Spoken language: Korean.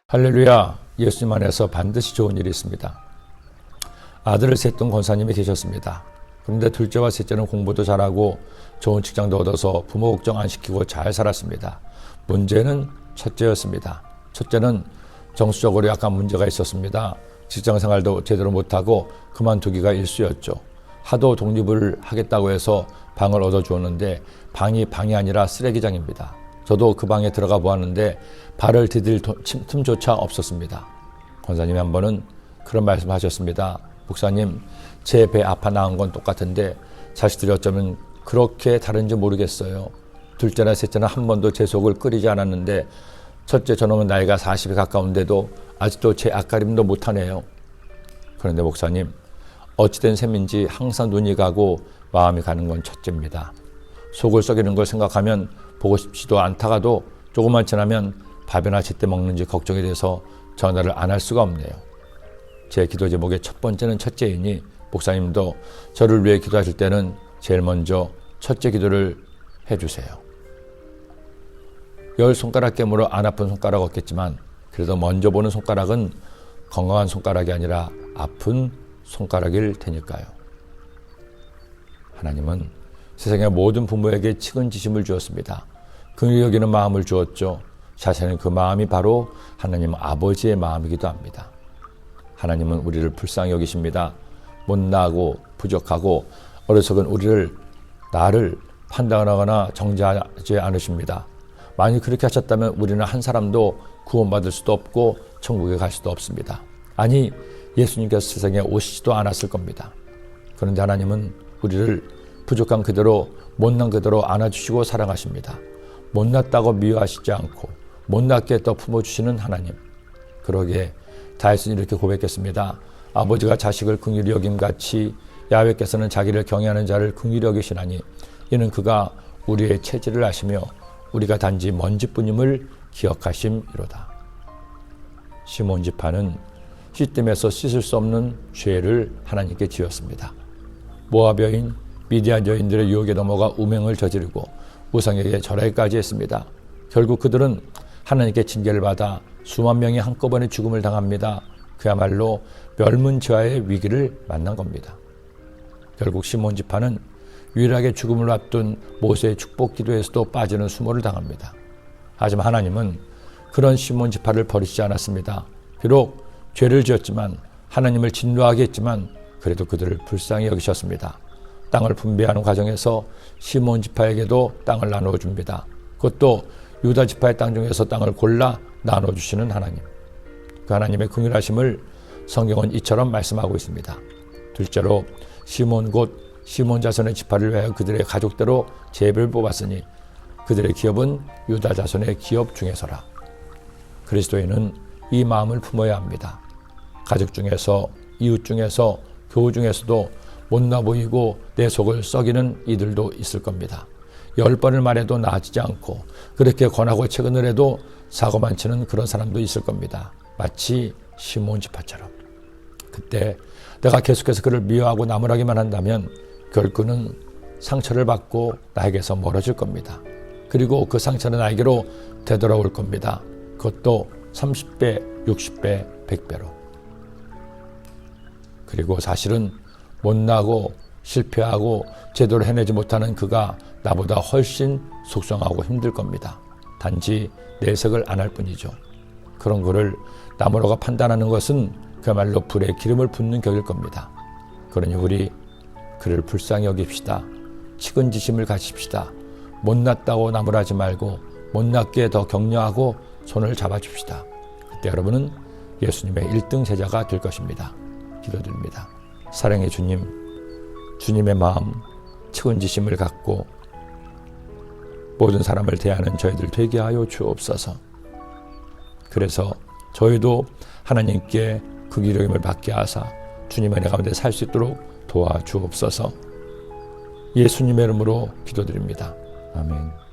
할렐루야. 예수님 안에서 반드시 좋은 일이 있습니다. 아들을 셋둔 권사님이 계셨습니다. 그런데 둘째와 셋째는 공부도 잘하고 좋은 직장도 얻어서 부모 걱정 안 시키고 잘 살았습니다. 문제는 첫째였습니다. 첫째는 정서적으로 약간 문제가 있었습니다. 직장생활도 제대로 못하고 그만두기가 일쑤였죠. 하도 독립을 하겠다고 해서 방을 얻어주었는데 방이 아니라 쓰레기장입니다. 저도 그 방에 들어가 보았는데 발을 디딜 틈조차 없었습니다. 권사님이 한 번은 그런 말씀 하셨습니다. 목사님, 제 배 아파 나은 건 똑같은데 자식들이 어쩌면 그렇게 다른지 모르겠어요. 둘째나 셋째나 한 번도 제 속을 끓이지 않았는데 첫째 저놈은 나이가 40에 가까운데도 아직도 제 앞가림도 못하네요. 그런데 목사님, 어찌된 셈인지 항상 눈이 가고 마음이 가는 건 첫째입니다. 속을 썩이는 걸 생각하면 보고 싶지도 않다가도 조금만 지나면 밥이나 제때 먹는지 걱정이 돼서 전화를 안 할 수가 없네요. 제 기도 제목의 첫 번째는 첫째이니 목사님도 저를 위해 기도하실 때는 제일 먼저 첫째 기도를 해주세요. 10손가락 깨물어 안 아픈 손가락 없겠지만 그래도 먼저 보는 손가락은 건강한 손가락이 아니라 아픈 손가락일 테니까요. 하나님은 세상의 모든 부모에게 측은지심을 주었습니다. 긍휼히 여기는 마음을 주었죠. 자세는 그 마음이 바로 하나님 아버지의 마음이기도 합니다. 하나님은 우리를 불쌍히 여기십니다. 못나고 부족하고 어리석은 나를 판단하거나 정죄하지 않으십니다. 만약 그렇게 하셨다면 우리는 한 사람도 구원받을 수도 없고 천국에 갈 수도 없습니다. 아니, 예수님께서 세상에 오시지도 않았을 겁니다. 그런데 하나님은 우리를 부족한 그대로 못난 그대로 안아주시고 사랑하십니다. 못났다고 미워하시지 않고 못났게 또 품어주시는 하나님. 그러기에 다윗은 이렇게 고백했습니다. 아버지가 자식을 긍휼히 여김같이 야훼께서는 자기를 경외하는 자를 긍휼히 여기시나니 이는 그가 우리의 체질을 아시며 우리가 단지 먼지뿐임을 기억하심이로다. 시몬 지파는 씻김에서 씻을 수 없는 죄를 하나님께 지었습니다. 모압 여인, 미디안 여인들의 유혹에 넘어가 우명을 저지르고 우상에게 절하기까지 했습니다. 결국 그들은 하나님께 징계를 받아 수만 명이 한꺼번에 죽음을 당합니다. 그야말로 멸문지화의 위기를 만난 겁니다. 결국 시몬 지파는 유일하게 죽음을 앞둔 모세의 축복 기도에서도 빠지는 수모를 당합니다. 하지만 하나님은 그런 시몬 지파를 버리지 않았습니다. 비록 죄를 지었지만 하나님을 진노하게 했지만 그래도 그들을 불쌍히 여기셨습니다. 땅을 분배하는 과정에서 시몬 지파에게도 땅을 나누어 줍니다. 그것도 유다 지파의 땅 중에서 땅을 골라 나눠 주시는 하나님. 그 하나님의 긍휼하심을 성경은 이처럼 말씀하고 있습니다. 둘째로 시몬 곧 시몬 자손의 지파를 위하여 그들의 가족대로 제비를 뽑았으니 그들의 기업은 유다 자손의 기업 중에서라. 그리스도인은 이 마음을 품어야 합니다. 가족 중에서, 이웃 중에서, 교우 중에서도 못나 보이고 내 속을 썩이는 이들도 있을 겁니다. 10번을 말해도 나아지지 않고 그렇게 권하고 채근을 해도 사고만 치는 그런 사람도 있을 겁니다. 마치 시몬 지파처럼. 그때 내가 계속해서 그를 미워하고 나무라기만 한다면 결국은 상처를 받고 나에게서 멀어질 겁니다. 그리고 그 상처는 나에게로 되돌아올 겁니다. 그것도 30배, 60배, 100배로. 그리고 사실은 못나고 실패하고 제대로 해내지 못하는 그가 나보다 훨씬 속상하고 힘들 겁니다. 단지 내색을 안 할 뿐이죠. 그런 그를 나무라고 판단하는 것은 그야말로 불에 기름을 붓는 격일 겁니다. 그러니 우리 그를 불쌍히 여깁시다. 측은지심을 가집시다. 못났다고 나무라지 말고 못났게 더 격려하고 손을 잡아줍시다. 그때 여러분은 예수님의 1등 제자가 될 것입니다. 기도드립니다. 사랑의 주님, 주님의 마음, 측은지심을 갖고 모든 사람을 대하는 저희들 되게 하여 주옵소서. 그래서 저희도 하나님께 그 기름을 받게 하사 주님의 은혜 가운데 살 수 있도록 도와주옵소서. 예수님의 이름으로 기도드립니다. 아멘.